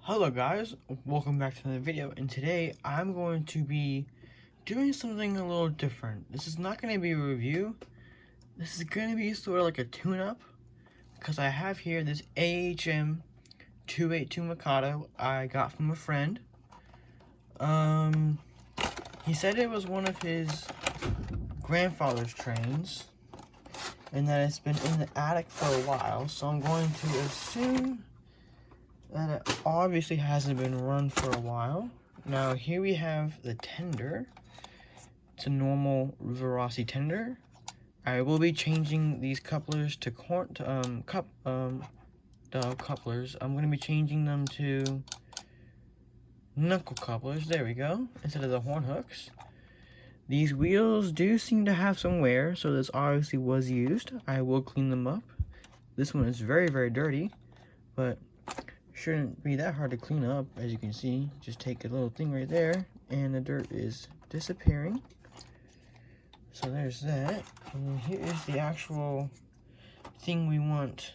Hello guys, welcome back to another video, and today I'm going to be doing something a little different. This is not going to be a review, this is going to be sort of like a tune-up, because I have here this AHM 282 Mikado I got from a friend. He said it was one of his grandfather's trains, and that it's been in the attic for a while, so I'm going to assume that it obviously hasn't been run for a while. Now here we have the tender. It's a normal Rivarossi tender. I will be changing these couplers to couplers. I'm going to be changing them to knuckle couplers. There we go. Instead of the horn hooks. These wheels do seem to have some wear, so this obviously was used. I will clean them up. This one is very, very dirty, but shouldn't be that hard to clean up. As you can see, just take a little thing right there and the dirt is disappearing. So there's that, and here is the actual thing we want.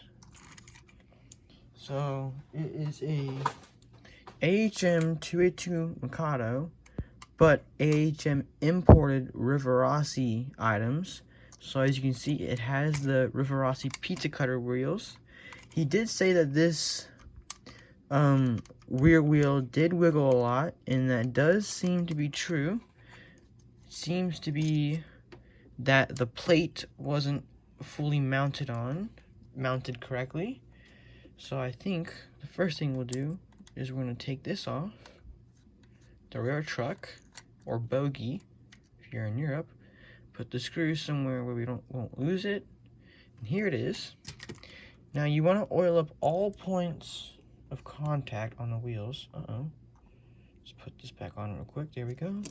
So it is a AHM 282 Mikado, but AHM imported Rivarossi items. So as you can see, it has the Rivarossi pizza cutter wheels. He did say that this rear wheel did wiggle a lot, and that does seem to be true. It seems to be that the plate wasn't fully mounted correctly. So I think the first thing we'll do is we're going to take this off the rear truck, or bogie if you're in Europe. Put the screw somewhere where we won't lose it, and here it is. Now you want to oil up all points of contact on the wheels. Let's put this back on real quick. There we go.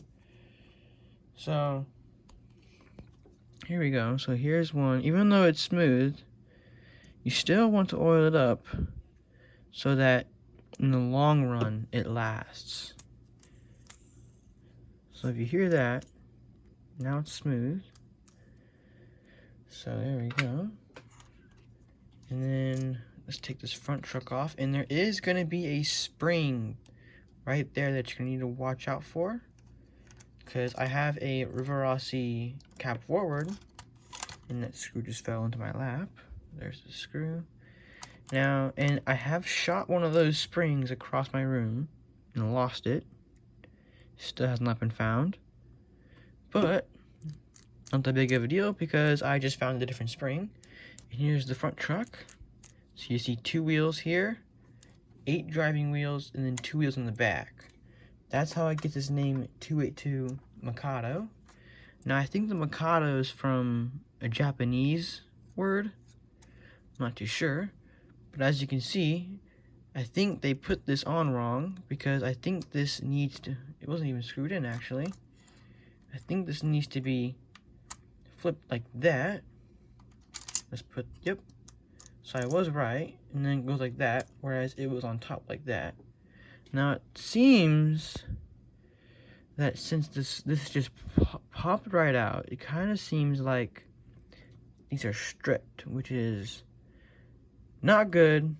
So here we go. So here's one. Even though it's smooth, you still want to oil it up so that in the long run it lasts. So if you hear that, now it's smooth. So there we go. And then let's take this front truck off, and there is going to be a spring right there that you're going to need to watch out for, because I have a Rivarossi cab forward, and that screw just fell into my lap. There's the screw. Now, and I have shot one of those springs across my room and lost it. Still has not been found, but not that big of a deal because I just found a different spring. And here's the front truck. So you see 2 wheels here, 8 driving wheels, and then 2 wheels in the back. That's how I get this name 282 Mikado. Now I think the Mikado is from a Japanese word. I'm not too sure. But as you can see, I think they put this on wrong, because I think this needs to, it wasn't even screwed in actually. I think this needs to be flipped like that. Let's put, yep. So I was right, and then it goes like that, whereas it was on top like that. Now it seems that since this just popped right out, it kind of seems like these are stripped, which is not good,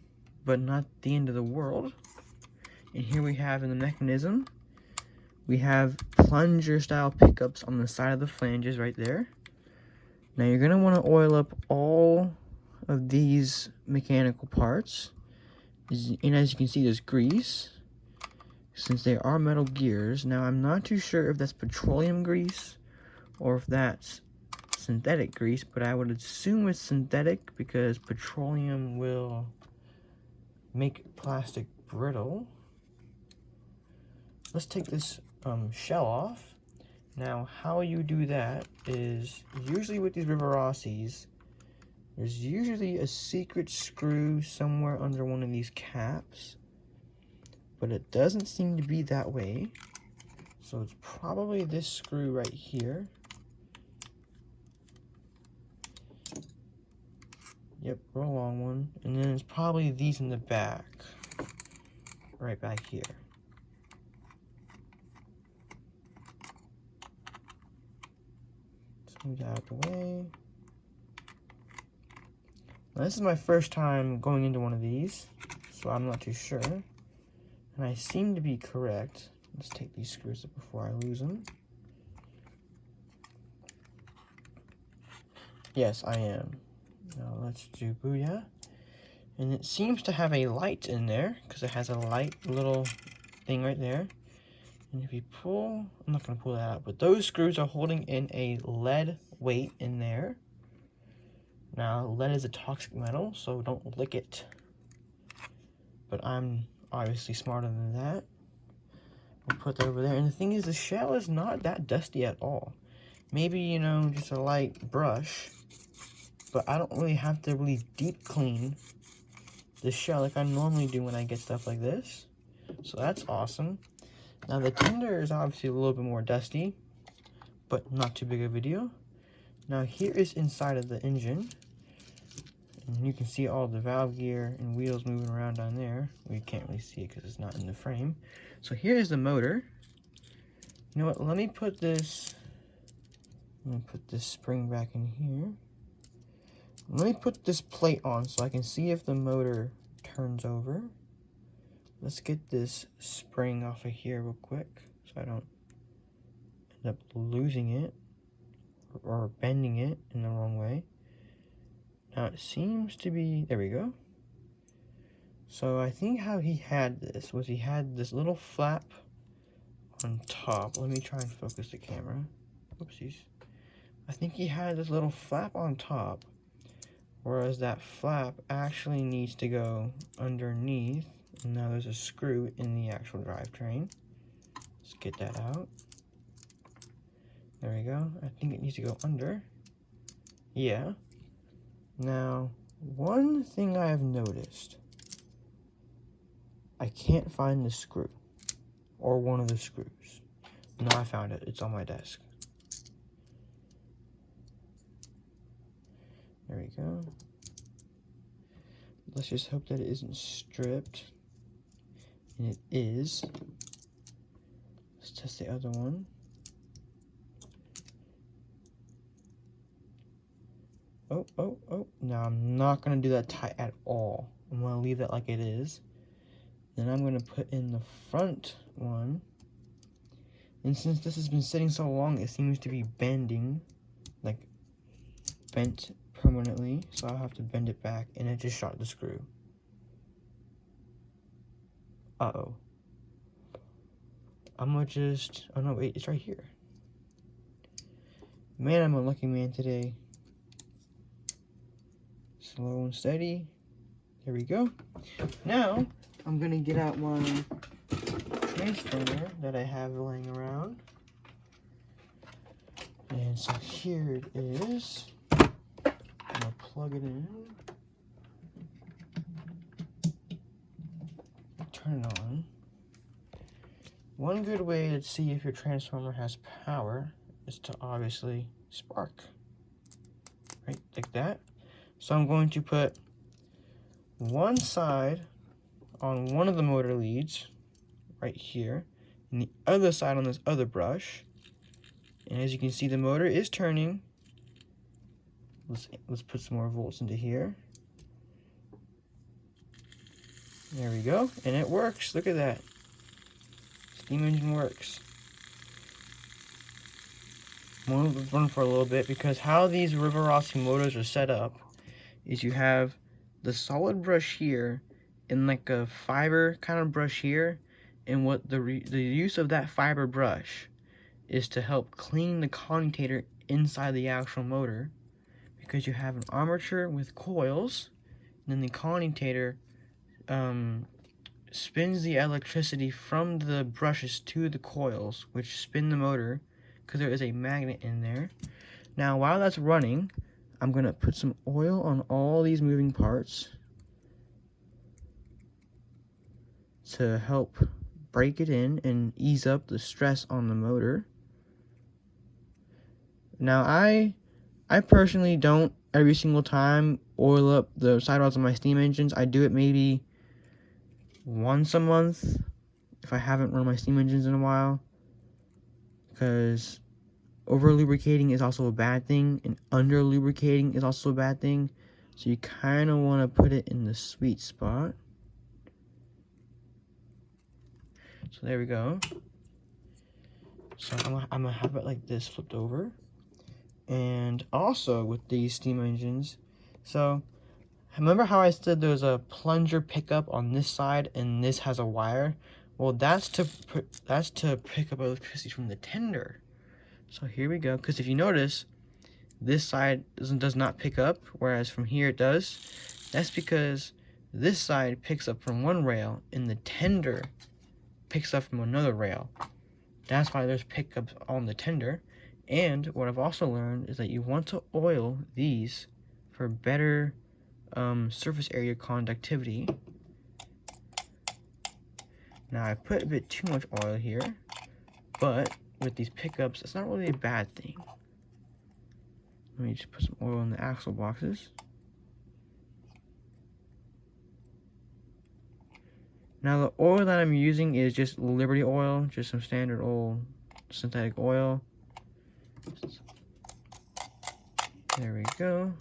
but not the end of the world. And here we have in the mechanism, we have plunger style pickups on the side of the flanges right there. Now you're going to want to oil up all of these mechanical parts. And as you can see, there's grease, since they are metal gears. Now I'm not too sure if that's petroleum grease or if that's synthetic grease, but I would assume it's synthetic because petroleum will make plastic brittle. Let's take this shell off. Now, how you do that is, usually with these Rivarossis, there's usually a secret screw somewhere under one of these caps, but it doesn't seem to be that way. So it's probably this screw right here. Yep, real long one. And then it's probably these in the back, right back here. Move that out of the way. Now, this is my first time going into one of these, so I'm not too sure. And I seem to be correct. Let's take these screws up before I lose them. Yes, I am. Now let's do Booyah. And it seems to have a light in there, because it has a light little thing right there. And if you pull, I'm not going to pull that out, but those screws are holding in a lead weight in there. Now, lead is a toxic metal, so don't lick it. But I'm obviously smarter than that. We'll put that over there. And the thing is, the shell is not that dusty at all. Maybe, you know, just a light brush. But I don't really have to really deep clean the shell like I normally do when I get stuff like this. So that's awesome. Now the tender is obviously a little bit more dusty, but not too big of a deal. Now here is inside of the engine. And you can see all the valve gear and wheels moving around down there. We can't really see it because it's not in the frame. So here is the motor. You know what, let me put this spring back in here. Let me put this plate on so I can see if the motor turns over. Let's get this spring off of here real quick so I don't end up losing it or bending it in the wrong way. Now it seems to be, there we go. So I think how he had this was he had this little flap on top. Let me try and focus the camera. Oopsies. I think he had this little flap on top, whereas that flap actually needs to go underneath. And now there's a screw in the actual drivetrain. Let's get that out. There we go. I think it needs to go under. Yeah. Now, one thing I have noticed. I can't find the screw. Or one of the screws. No, I found it. It's on my desk. There we go. Let's just hope that it isn't stripped. And it is. Let's test the other one. Oh, oh, oh. Now I'm not going to do that tight at all. I'm going to leave that like it is. Then I'm going to put in the front one. And since this has been sitting so long, it seems to be bending. Like, bent permanently. So I'll have to bend it back. And it just shot the screw. Uh-oh. I'm gonna just... Oh, no, wait. It's right here. Man, I'm a lucky man today. Slow and steady. There we go. Now, I'm gonna get out my transformer that I have laying around. And so here it is. I'm gonna plug it in. Turn it on. One good way to see if your transformer has power is to obviously spark. Right, like that. So I'm going to put one side on one of the motor leads, right here, and the other side on this other brush. And as you can see, the motor is turning. Let's put some more volts into here. There we go, and it works. Look at that. Steam engine works. I'm going to run for a little bit because how these Rivarossi motors are set up is you have the solid brush here and like a fiber kind of brush here, and what the use of that fiber brush is to help clean the commutator inside the actual motor, because you have an armature with coils, and then the commutator spins the electricity from the brushes to the coils, which spin the motor because there is a magnet in there. Now while that's running, I'm gonna put some oil on all these moving parts to help break it in and ease up the stress on the motor. Now I personally don't every single time oil up the sidewalls of my steam engines. I do it maybe once a month if I haven't run my steam engines in a while, because over lubricating is also a bad thing and under lubricating is also a bad thing. So you kind of want to put it in the sweet spot. So there we go. So I'm gonna have it like this flipped over. And also with these steam engines, so remember how I said there's a plunger pickup on this side and this has a wire? Well, that's to pick up electricity from the tender. So here we go, because if you notice, this side does not pick up, whereas from here it does. That's because this side picks up from one rail and the tender picks up from another rail. That's why there's pickups on the tender. And what I've also learned is that you want to oil these for better surface area conductivity. Now I put a bit too much oil here, but with these pickups, it's not really a bad thing. Let me just put some oil in the axle boxes. Now the oil that I'm using is just Liberty oil, just some standard old synthetic oil. There we go.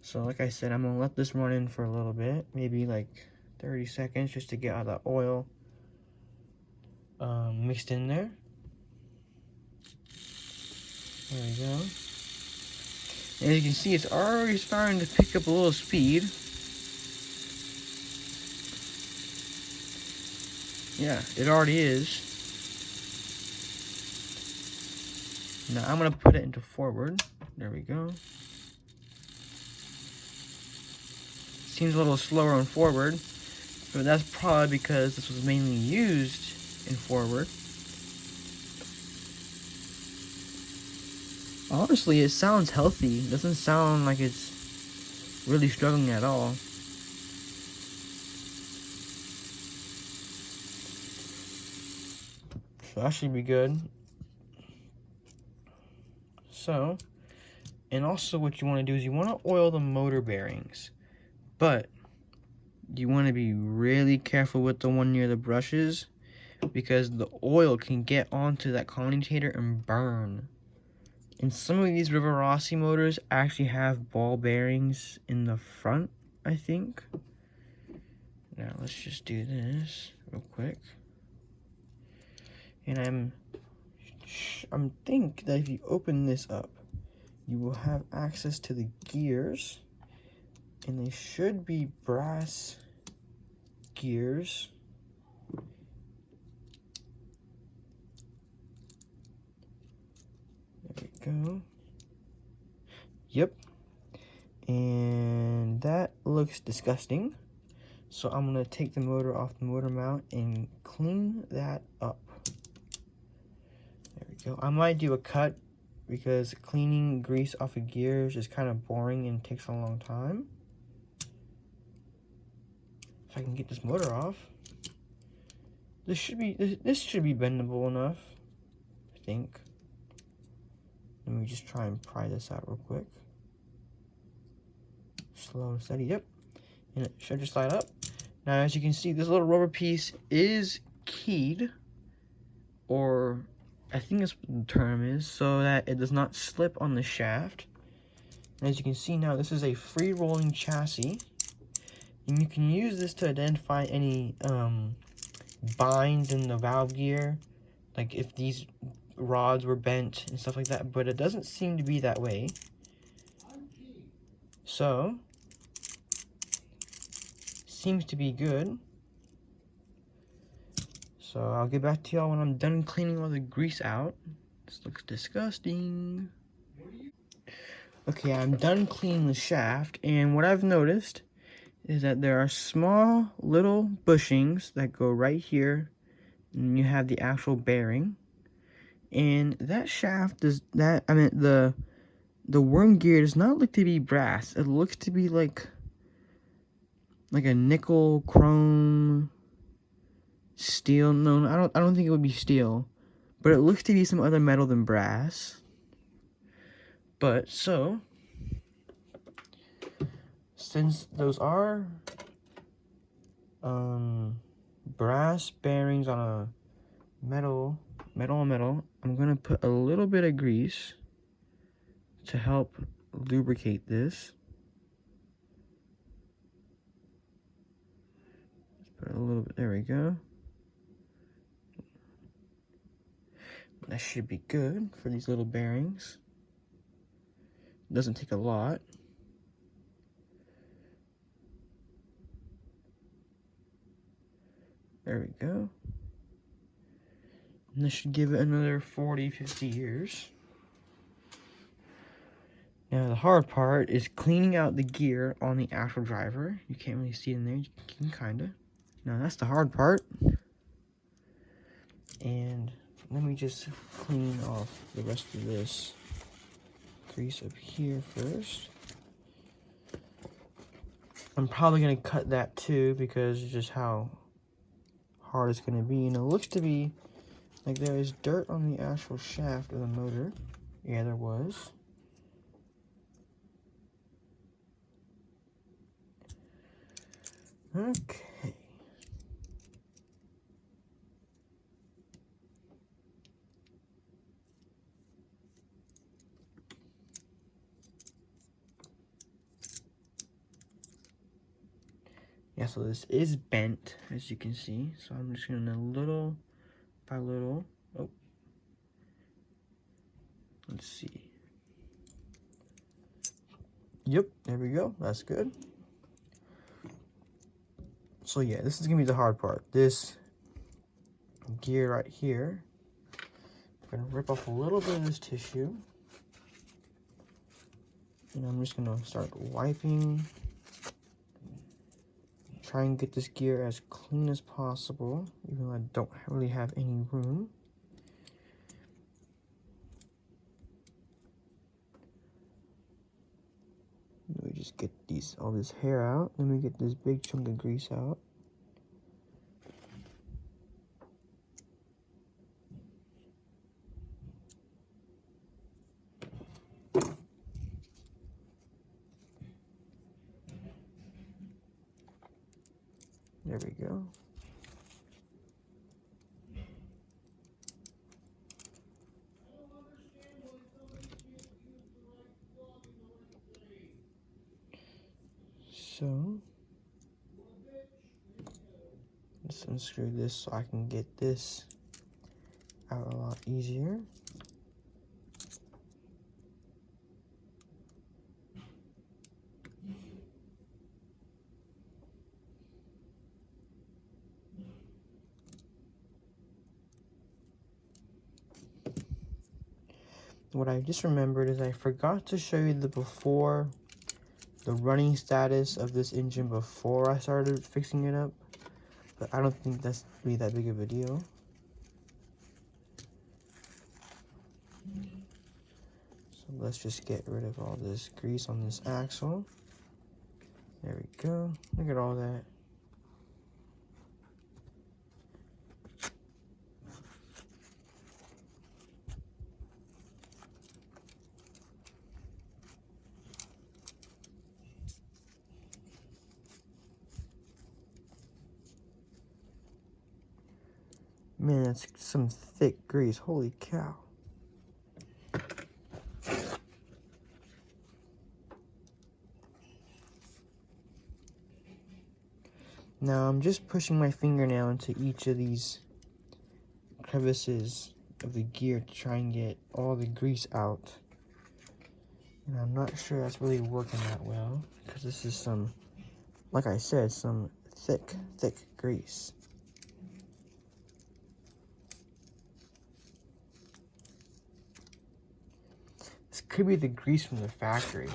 So like I said, I'm gonna let this run in for a little bit, maybe like 30 seconds just to get all the oil mixed in there. There we go. And as you can see, it's already starting to pick up a little speed. Yeah, it already is. Now I'm gonna put it into forward. There we go. Seems a little slower on forward, but that's probably because this was mainly used in forward. Honestly, it sounds healthy. It doesn't sound like it's really struggling at all. So that should be good. So, and also what you want to do is you want to oil the motor bearings. But you want to be really careful with the one near the brushes because the oil can get onto that commutator and burn. And some of these Rivarossi motors actually have ball bearings in the front, I think. Now let's just do this real quick. And I'm think that if you open this up, you will have access to the gears, and they should be brass gears. There we go. Yep. And that looks disgusting. So I'm gonna take the motor off the motor mount and clean that up. There we go. I might do a cut because cleaning grease off of gears is kind of boring and takes a long time. If I can get this motor off, this should be bendable enough, I think. Let me just try and pry this out real quick. Slow and steady, yep. And it should just slide up. Now, as you can see, this little rubber piece is keyed, or I think that's what the term is, so that it does not slip on the shaft. And as you can see now, this is a free-rolling chassis, and you can use this to identify any binds in the valve gear, like if these rods were bent and stuff like that, but it doesn't seem to be that way. So, seems to be good. So I'll get back to y'all when I'm done cleaning all the grease out. This looks disgusting. Okay, I'm done cleaning the shaft, and what I've noticed is that there are small little bushings that go right here, and you have the actual bearing. And that shaft the worm gear does not look to be brass. It looks to be like a nickel, chrome, steel. No, I don't think it would be steel, but it looks to be some other metal than brass. But so, since those are brass bearings on a metal on metal, I'm gonna put a little bit of grease to help lubricate this. Let's put a little bit, there we go. That should be good for these little bearings. Doesn't take a lot. There we go. And this should give it another 40, 50 years. Now the hard part is cleaning out the gear on the actual driver. You can't really see it in there, you can kinda. Now that's the hard part. And let me just clean off the rest of this grease up here first. I'm probably gonna cut that too because it's just how hard it's gonna be. And it looks to be like there is dirt on the actual shaft of the motor. Yeah, there was. Okay. Yeah, so this is bent, as you can see. So I'm just gonna little by little. Oh, let's see. Yep, there we go. That's good. So yeah, this is gonna be the hard part. This gear right here. I'm gonna rip off a little bit of this tissue. And I'm just gonna start wiping. Try and get this gear as clean as possible, even though I don't really have any room. Let me just get all this hair out. Let me get this big chunk of grease out. There we go. So, let's unscrew this so I can get this out a lot easier. What I just remembered is I forgot to show you the running status of this engine before I started fixing it up. But I don't think that's really that big of a deal. So let's just get rid of all this grease on this axle. There we go. Look at all that. Man, that's some thick grease. Holy cow. Now I'm just pushing my fingernail into each of these crevices of the gear to try and get all the grease out. And I'm not sure that's really working that well because this is some, like I said, some thick grease. This could be the grease from the factory.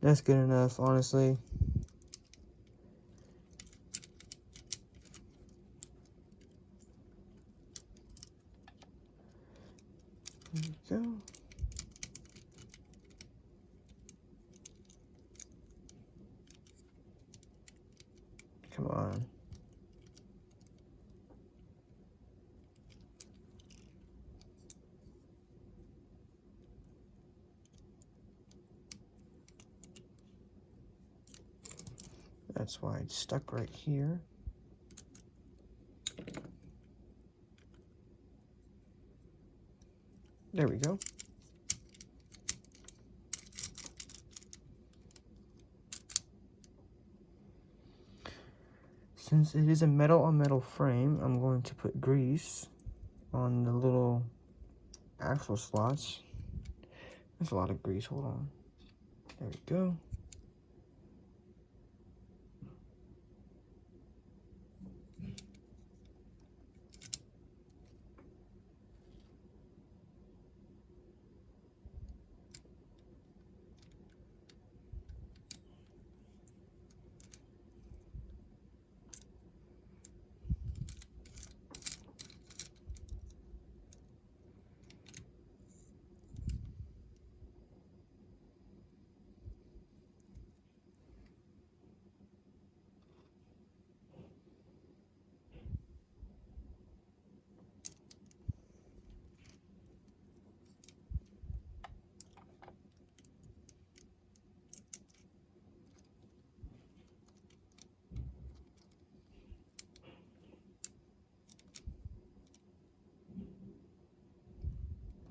That's good enough, honestly. There we go. Come on. That's why it's stuck right here. There we go. Since it is a metal on metal frame, I'm going to put grease on the little axle slots. There's a lot of grease, hold on. There we go.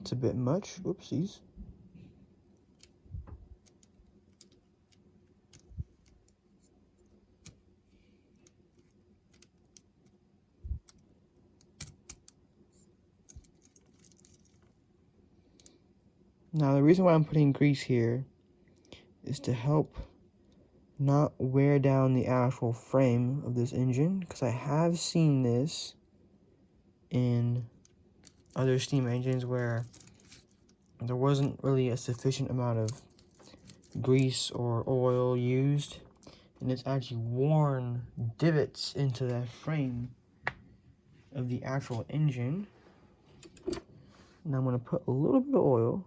It's a bit much, whoopsies. Now the reason why I'm putting grease here is to help not wear down the actual frame of this engine, because I have seen this in other steam engines where there wasn't really a sufficient amount of grease or oil used, and it's actually worn divots into that frame of the actual engine. Now I'm going to put a little bit of oil,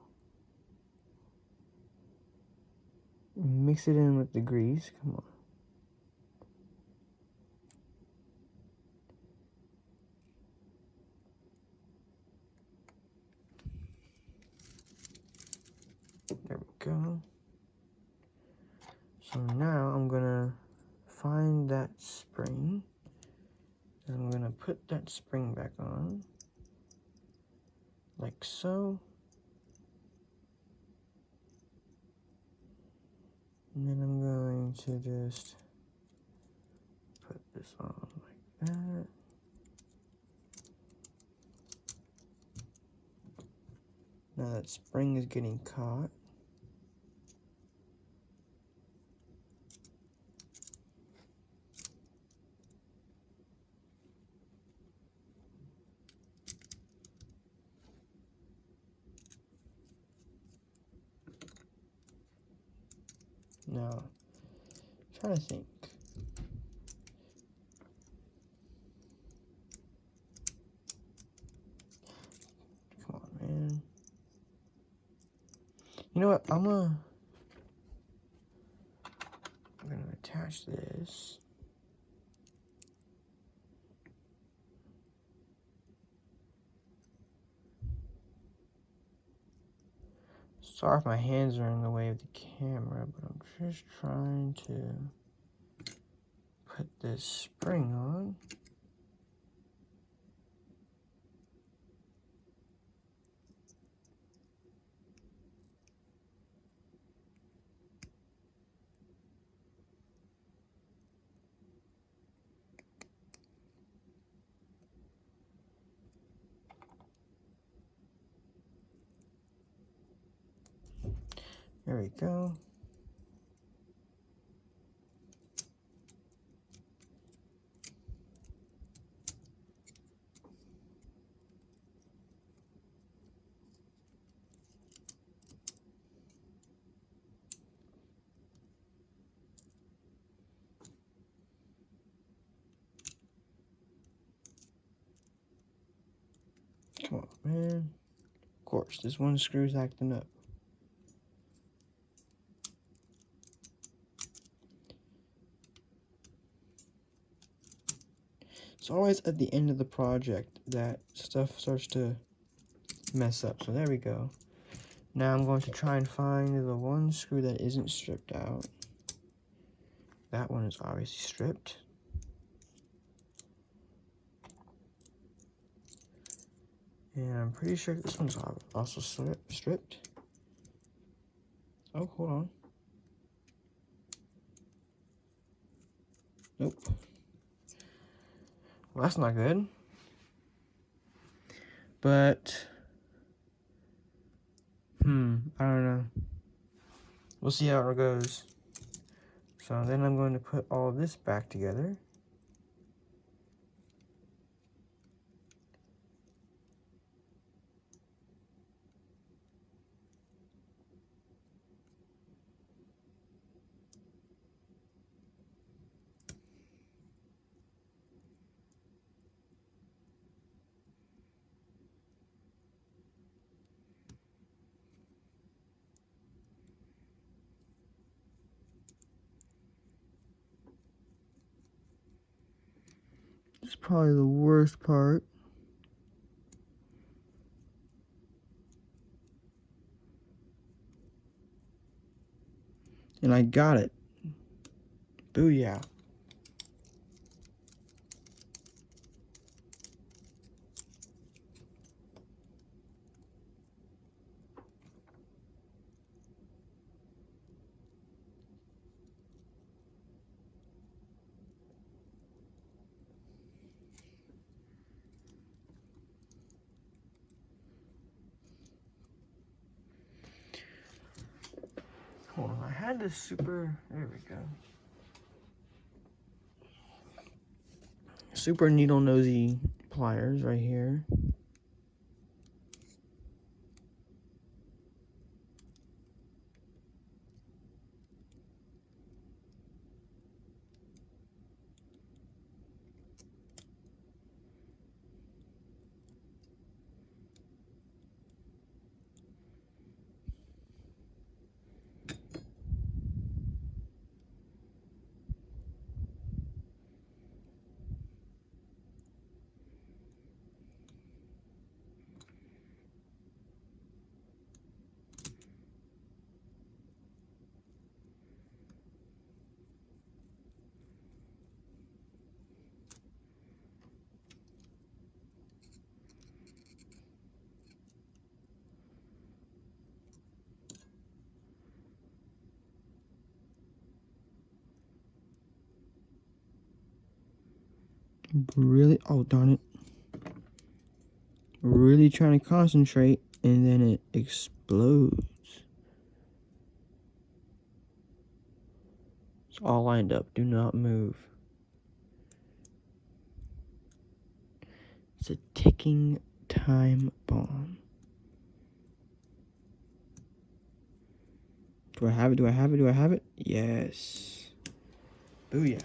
mix it in with the grease. Come on. There we go. So now I'm gonna find that spring, and I'm gonna put that spring back on, like so. And then I'm going to just put this on like that. Now that spring is getting caught. Now, I'm trying to think. Come on, man. You know what? I'm gonna attach this. Sorry if my hands are in the way of the camera, but I'm just trying to put this spring on. There we go. Come on, man. Of course. course, this one screw's acting up. It's always at the end of the project that stuff starts to mess up. So there we go. Now I'm going to try and find the one screw that isn't stripped out. That one is obviously stripped. And I'm pretty sure this one's also stripped. Oh, hold on. Nope. Well, that's not good. But, I don't know. We'll see how it goes. So then I'm going to put all of this back together. This is probably the worst part. And I got it. Booyah. Hold on, I had this super, there we go. Super needle nosy pliers right here. Really, oh darn it. Really trying to concentrate and then it explodes. It's all lined up, do not move. It's a ticking time bomb. Do I have it? Do I have it? Do I have it? Yes. Booyah.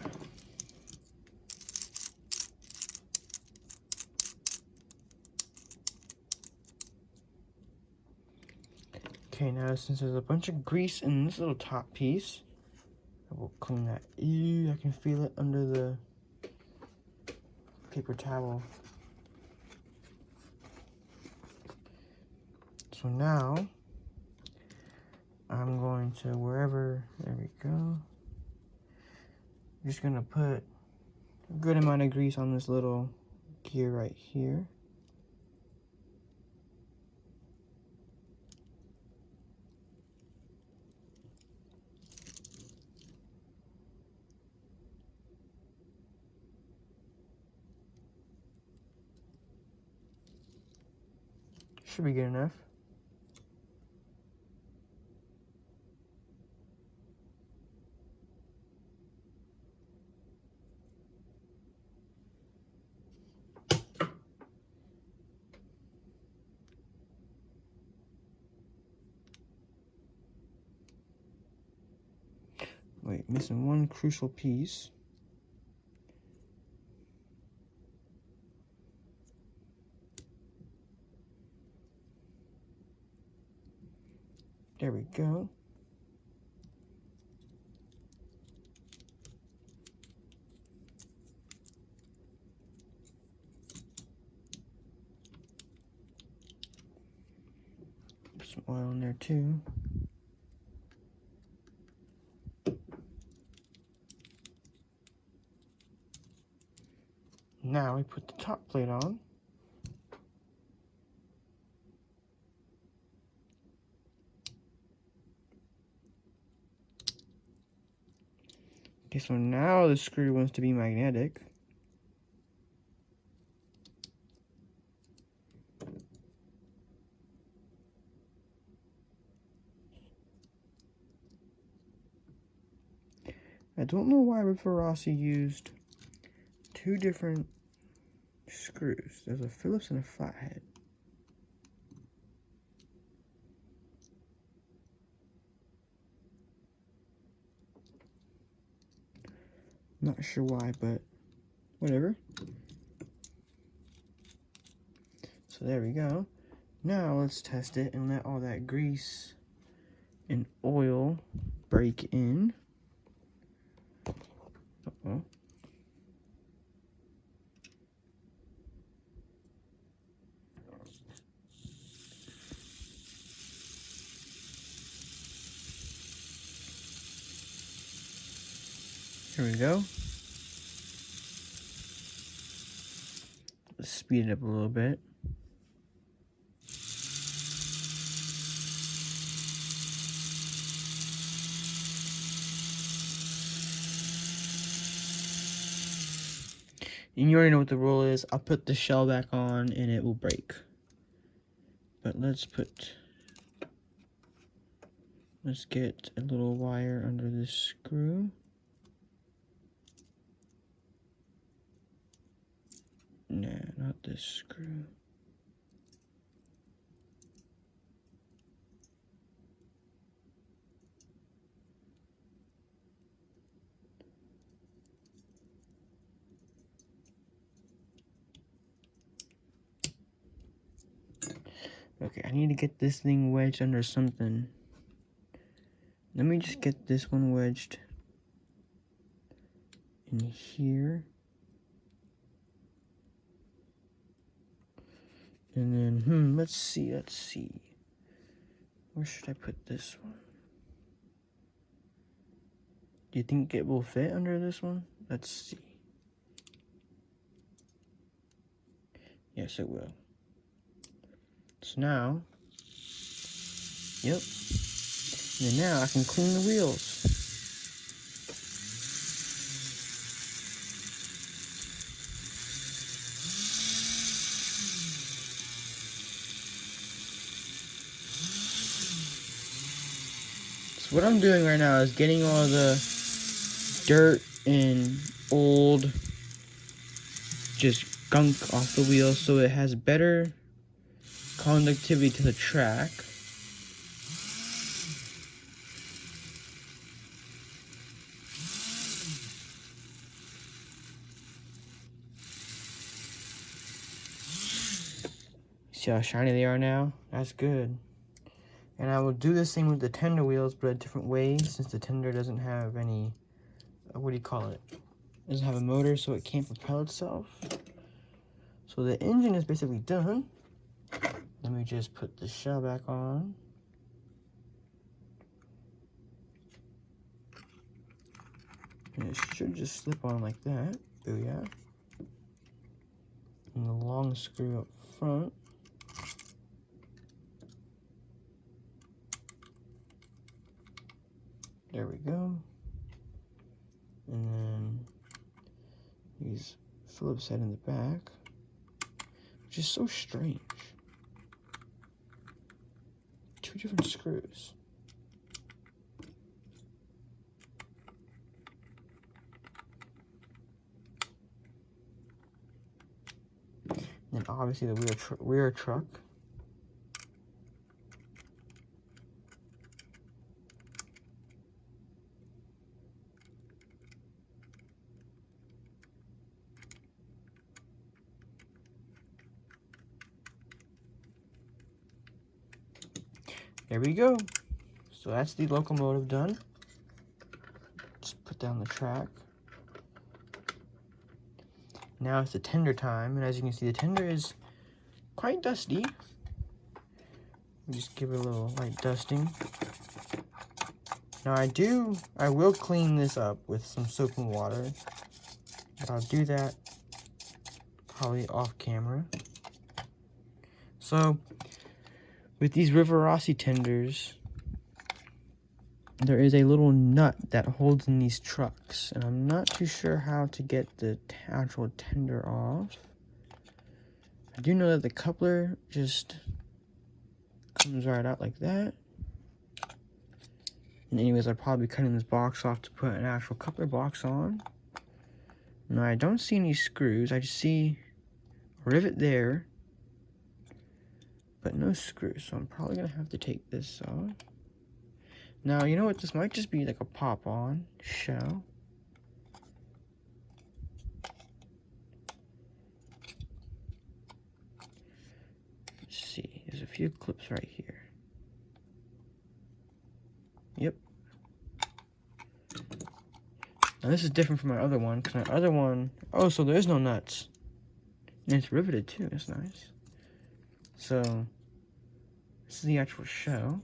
Okay, now since there's a bunch of grease in this little top piece, I will clean that. Ew, I can feel it under the paper towel. So now, I'm going to wherever, there we go. I'm just gonna put a good amount of grease on this little gear right here. Should be good enough. Wait, missing one crucial piece. There we go. Put some oil in there too. Now we put the top plate on. Okay, so now the screw wants to be magnetic. I don't know why Rivarossi used two different screws. There's a Phillips and a flathead. Not sure why, but whatever. So there we go. Now let's test it and let all that grease and oil break in. Uh-oh. Here we go. Let's speed it up a little bit. And you already know what the rule is. I'll put the shell back on and it will break. But let's get a little wire under this screw. Nah, not this screw. Okay, I need to get this thing wedged under something. Let me just get this one wedged in here. And then, let's see. Where should I put this one? Do you think it will fit under this one? Let's see. Yes, it will. So now, yep. And then now I can clean the wheels. So what I'm doing right now is getting all the dirt and old just gunk off the wheel so it has better conductivity to the track. See how shiny they are now? That's good. And I will do the same with the tender wheels, but a different way, since the tender doesn't have any, what do you call it? It doesn't have a motor, so it can't propel itself. So the engine is basically done. Let me just put the shell back on. And it should just slip on like that. Booyah. And the long screw up front. There we go. And then these Phillips head in the back, which is so strange. Two different screws. And then obviously the rear truck. There we go. So that's the locomotive done. Just put down the track. Now it's the tender time, and as you can see, the tender is quite dusty. Just give it a little light dusting. Now I will clean this up with some soap and water, but I'll do that probably off camera. So, with these Rivarossi tenders, there is a little nut that holds in these trucks, and I'm not too sure how to get the actual tender off. I do know that the coupler just comes right out like that. And anyways, I'll probably be cutting this box off to put an actual coupler box on. Now, I don't see any screws. I just see a rivet there, but no screws. So I'm probably going to have to take this off. Now, you know what? This might just be like a pop-on shell. Let's see. There's a few clips right here. Yep. Now, this is different from my other one, because my other one... Oh, so there's no nuts. And it's riveted, too. That's nice. So, this is the actual shell.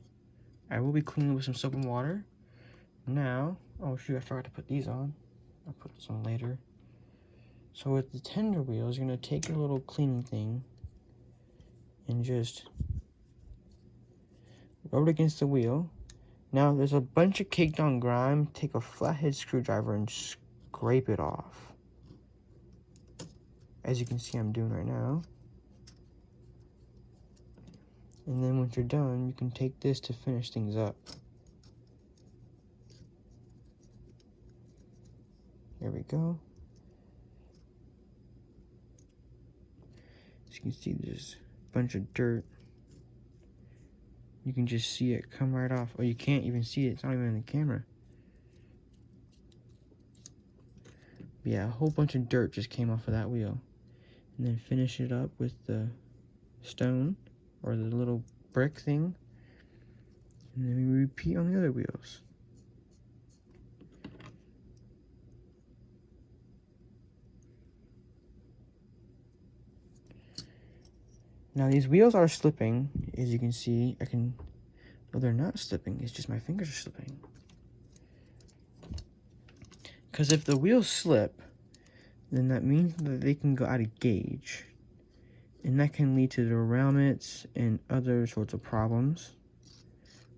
I will be cleaning with some soap and water. Now... Oh, shoot, I forgot to put these on. I'll put this on later. So, with the tender wheels, you're going to take your little cleaning thing and just rub it against the wheel. Now, there's a bunch of caked on grime. Take a flathead screwdriver and scrape it off. As you can see, I'm doing right now. And then once you're done, you can take this to finish things up. There we go. As you can see, there's a bunch of dirt. You can just see it come right off. Or you can't even see it. It's not even in the camera. But yeah, a whole bunch of dirt just came off of that wheel. And then finish it up with the stone or the little brick thing. And then we repeat on the other wheels. Now these wheels are slipping, as you can see. Well, they're not slipping, it's just my fingers are slipping. Because if the wheels slip, then that means that they can go out of gauge. And that can lead to derailments and other sorts of problems,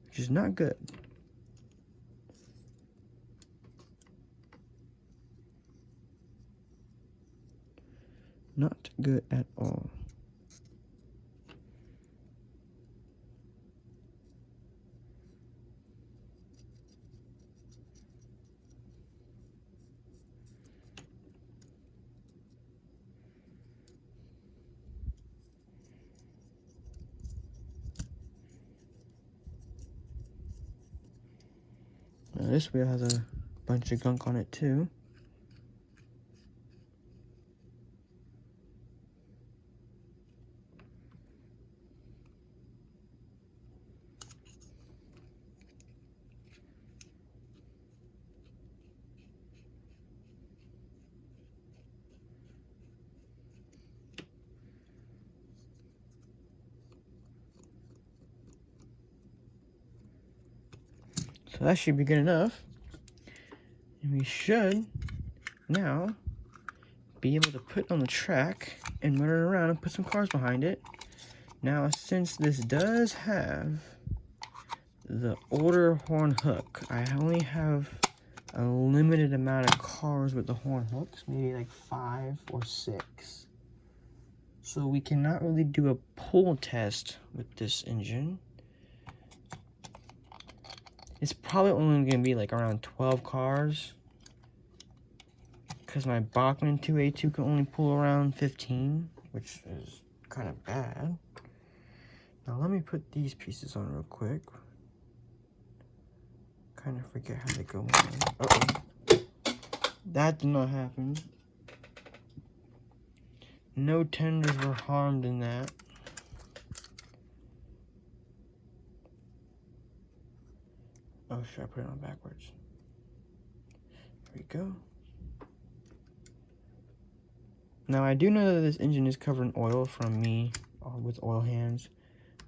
which is not good. Not good at all. Now this wheel has a bunch of gunk on it too. So that should be good enough. And we should now be able to put on the track and run it around and put some cars behind it. Now, since this does have the older horn hook, I only have a limited amount of cars with the horn hooks, maybe like 5 or 6. So we cannot really do a pull test with this engine. It's probably only going to be like around 12 cars, because my Bachmann 2A2 can only pull around 15, which is kind of bad. Now let me put these pieces on real quick. Kind of forget how they go on. Uh-oh. That did not happen. No tenders were harmed in that. Oh, should I put it on backwards? There we go. Now, I do know that this engine is covered in oil from me with oil hands.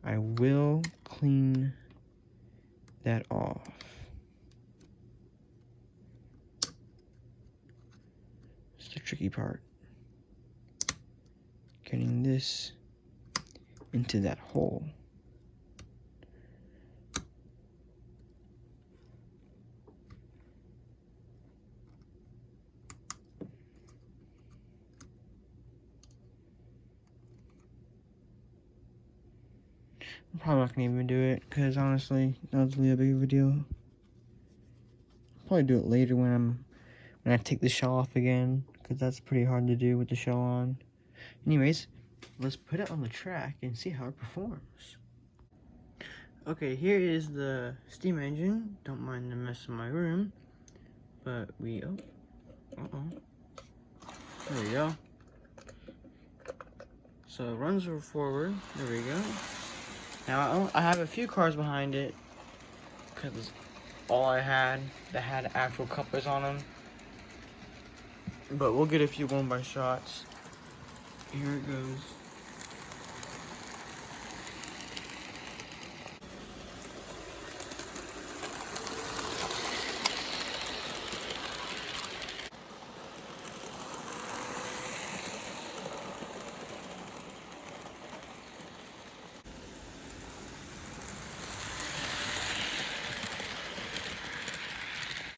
I will clean that off. It's the tricky part. Getting this into that hole. I'm probably not gonna even do it because honestly, not really a big of a deal. I'll probably do it later when I take the shell off again, because that's pretty hard to do with the shell on. Anyways, let's put it on the track and see how it performs. Okay, here is the steam engine. Don't mind the mess in my room, but there we go. So it runs forward. There we go. Now I have a few cars behind it because it's all I had that had actual couplers on them. But we'll get a few one by shots. Here it goes.